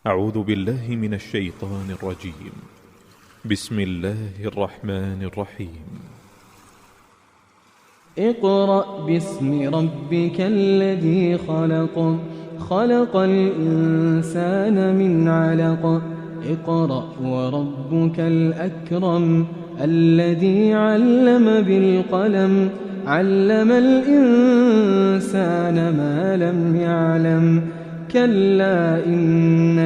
أعوذ بالله من الشيطان الرجيم. بسم الله الرحمن الرحيم. اقرأ باسم ربك الذي خلق، خلق الإنسان من علق. اقرأ وربك الأكرم الذي علم بالقلم، علم الإنسان ما لم يعلم. كلا إن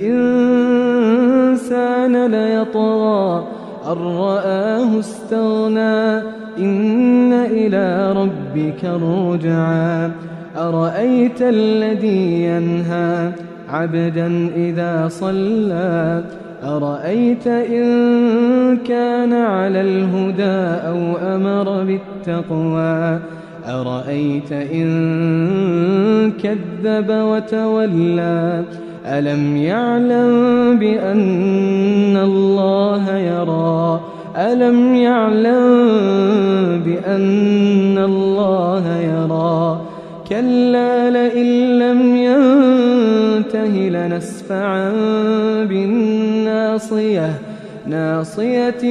الإنسان ليطغى أن رآه استغنى، إن إلى ربك الرجعى. أرأيت الذي ينهى عبدا إذا صلى، أرأيت إن كان على الهدى أو أمر بالتقوى، أرأيت إن كذب وتولى. ألم يعلم بأن الله يرى، ألم يعلم بأن الله يرى. كلا لئن لم ينته لنسفعا بالناصية، ناصية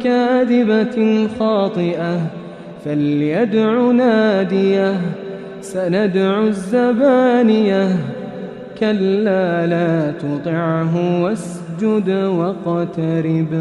كاذبة خاطئة. فليدع ناديه، سندع الزبانية. كلا لا تطعه واسجد واقترب.